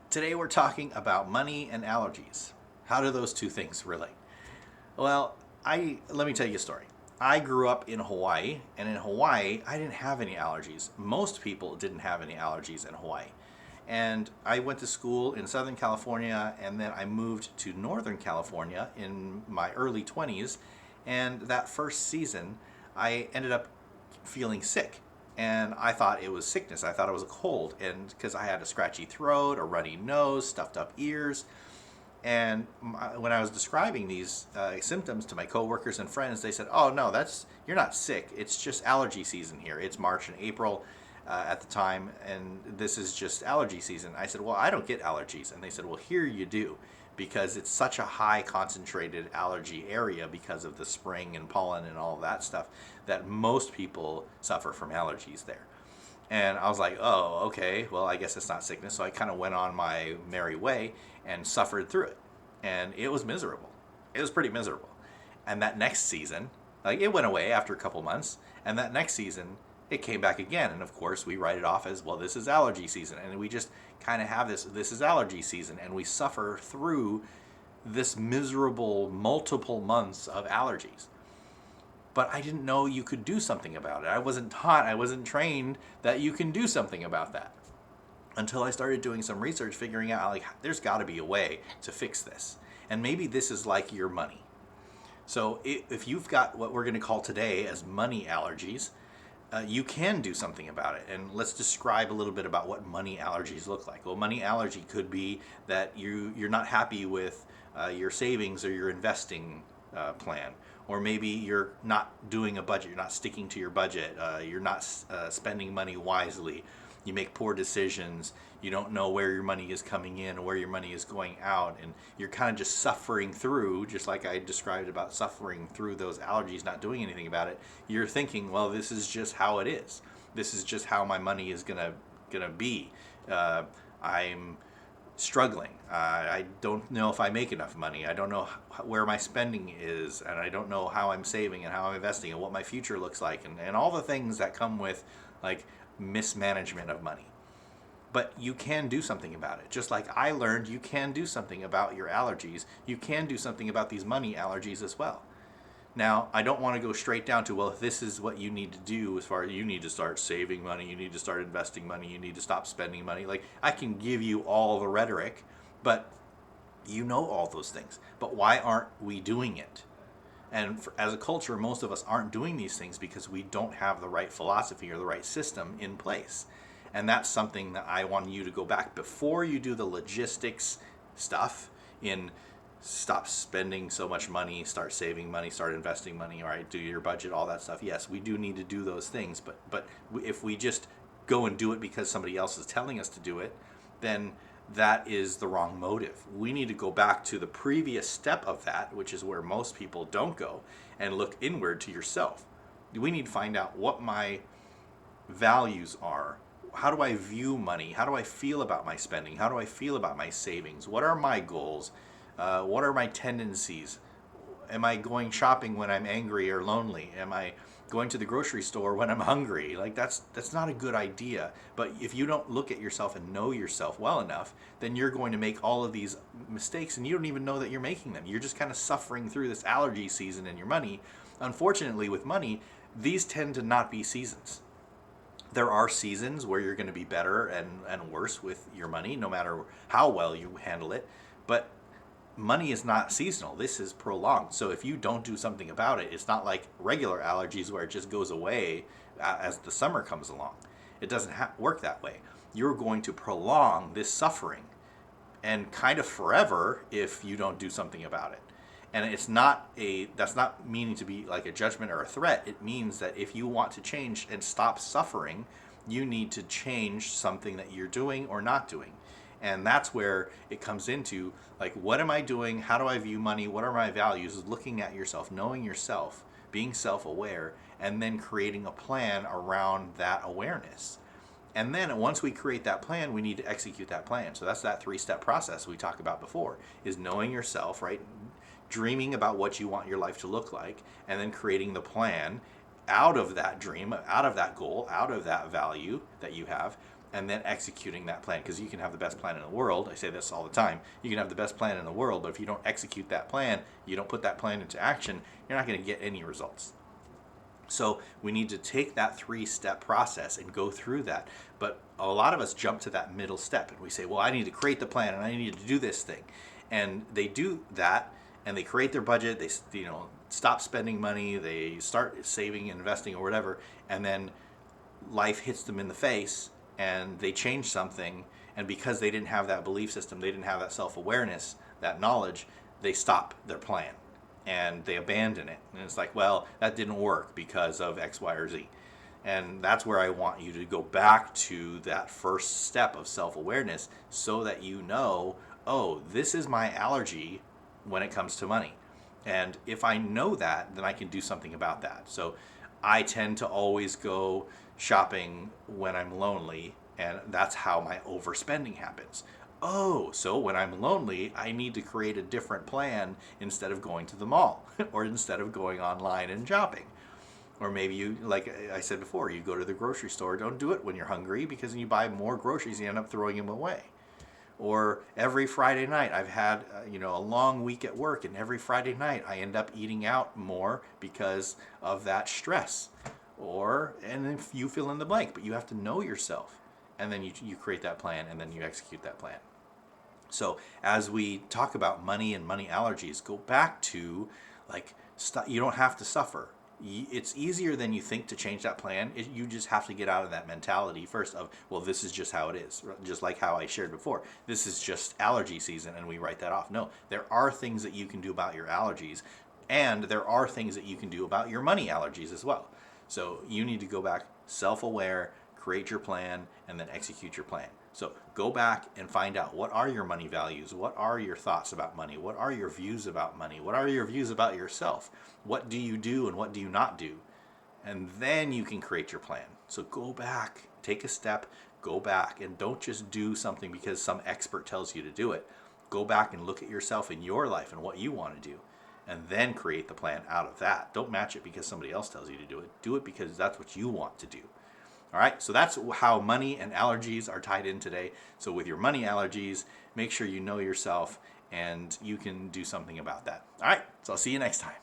Today we're talking about money and allergies. How do those two things relate? Well, let me tell you a story. I grew up in Hawaii, and in Hawaii, I didn't have any allergies. Most people didn't have any allergies in Hawaii. And I went to school in Southern California, and then I moved to Northern California in my early 20s. And that first season, I ended up feeling sick. And I thought it was sickness. I thought it was a cold. And because I had a scratchy throat, a runny nose, stuffed up ears. And when I was describing these symptoms to my coworkers and friends, they said, "Oh no, you're not sick. It's just allergy season here. It's March and April at the time, and this is just allergy season." I said, "Well, I don't get allergies," and they said, "Well, here you do, because it's such a high concentrated allergy area because of the spring and pollen and all of that stuff that most people suffer from allergies there." And I was like, "Oh, okay, well, I guess it's not sickness." So I kind of went on my merry way and suffered through it. And it was miserable. It was pretty miserable. And that next season, like, it went away after a couple months. And that next season, it came back again. And of course, we write it off as, well, this is allergy season. And we just kind of have this is allergy season. And we suffer through this miserable multiple months of allergies. But I didn't know you could do something about it. I wasn't taught, I wasn't trained that you can do something about that. Until I started doing some research, figuring out, like, there's got to be a way to fix this. And maybe this is like your money. So if you've got what we're going to call today as money allergies, you can do something about it. And let's describe a little bit about what money allergies look like. Well, money allergy could be that you're not happy with your savings or your investing plan. Or maybe you're not doing a budget, you're not sticking to your budget, you're not spending money wisely, you make poor decisions, you don't know where your money is coming in or where your money is going out, and you're kind of just suffering through, just like I described about suffering through those allergies, not doing anything about it. You're thinking, well, this is just how it is. This is just how my money is gonna be. I'm struggling. I don't know if I make enough money. I don't know where my spending is, and I don't know how I'm saving and how I'm investing and what my future looks like, and all the things that come with, like, mismanagement of money. But you can do something about it. Just like I learned, you can do something about your allergies. You can do something about these money allergies as well. Now, I don't want to go straight down to, well, this is what you need to do as far as you need to start saving money, you need to start investing money, you need to stop spending money. Like, I can give you all the rhetoric, but you know all those things. But why aren't we doing it? And as a culture, most of us aren't doing these things because we don't have the right philosophy or the right system in place. And that's something that I want you to go back before you do the logistics stuff in stop spending so much money, start saving money, start investing money, all right, do your budget, all that stuff. Yes, we do need to do those things, but if we just go and do it because somebody else is telling us to do it, then that is the wrong motive. We need to go back to the previous step of that, which is where most people don't go, and look inward to yourself. We need to find out what my values are. How do I view money? How do I feel about my spending? How do I feel about my savings? What are my goals? What are my tendencies? Am I going shopping when I'm angry or lonely? Am I going to the grocery store when I'm hungry? Like, that's not a good idea. But if you don't look at yourself and know yourself well enough, then you're going to make all of these mistakes and you don't even know that you're making them. You're just kind of suffering through this allergy season in your money. Unfortunately, with money, these tend to not be seasons. There are seasons where you're going to be better and worse with your money, no matter how well you handle it. But money is not seasonal. This is prolonged. So if you don't do something about it, it's not like regular allergies where it just goes away as the summer comes along. It doesn't work that way. You're going to prolong this suffering, and kind of forever if you don't do something about it. And that's not meaning to be like a judgment or a threat. It means that if you want to change and stop suffering, you need to change something that you're doing or not doing. And that's where it comes into, like, what am I doing? How do I view money? What are my values? Looking at yourself, knowing yourself, being self-aware, and then creating a plan around that awareness. And then once we create that plan, we need to execute that plan. So that's that 3-step process we talked about before, is knowing yourself, right? Dreaming about what you want your life to look like, and then creating the plan out of that dream, out of that goal, out of that value that you have, and then executing that plan. Because you can have the best plan in the world. I say this all the time. You can have the best plan in the world, but if you don't execute that plan, you don't put that plan into action, you're not going to get any results. So we need to take that 3-step process and go through that. But a lot of us jump to that middle step and we say, well, I need to create the plan and I need to do this thing. And they do that and they create their budget. They stop spending money. They start saving, investing, or whatever. And then life hits them in the face and they change something. And because they didn't have that belief system, they didn't have that self-awareness, that knowledge, they stop their plan and they abandon it. And it's like, well, that didn't work because of X, Y, or Z. And that's where I want you to go back to that first step of self-awareness so that you know, oh, this is my allergy when it comes to money. And if I know that, then I can do something about that. So I tend to always go shopping when I'm lonely, and that's how my overspending happens. Oh, so when I'm lonely, I need to create a different plan instead of going to the mall or instead of going online and shopping. Or maybe you, like I said before, you go to the grocery store. Don't do it when you're hungry because you buy more groceries, you end up throwing them away. Or every Friday night, I've had a long week at work, and every Friday night I end up eating out more because of that stress. And if you fill in the blank, but you have to know yourself, and then you create that plan, and then you execute that plan. So as we talk about money and money allergies, go back to you don't have to suffer. It's easier than you think to change that plan. You just have to get out of that mentality first of, well, this is just how it is. Just like how I shared before. This is just allergy season and we write that off. No, there are things that you can do about your allergies, and there are things that you can do about your money allergies as well. So you need to go back self-aware, create your plan, and then execute your plan. So go back and find out, what are your money values? What are your thoughts about money? What are your views about money? What are your views about yourself? What do you do and what do you not do? And then you can create your plan. So go back, take a step, go back, and don't just do something because some expert tells you to do it. Go back and look at yourself in your life and what you want to do, and then create the plan out of that. Don't match it because somebody else tells you to do it. Do it because that's what you want to do. All right, so that's how money and allergies are tied in today. So with your money allergies, make sure you know yourself and you can do something about that. All right, so I'll see you next time.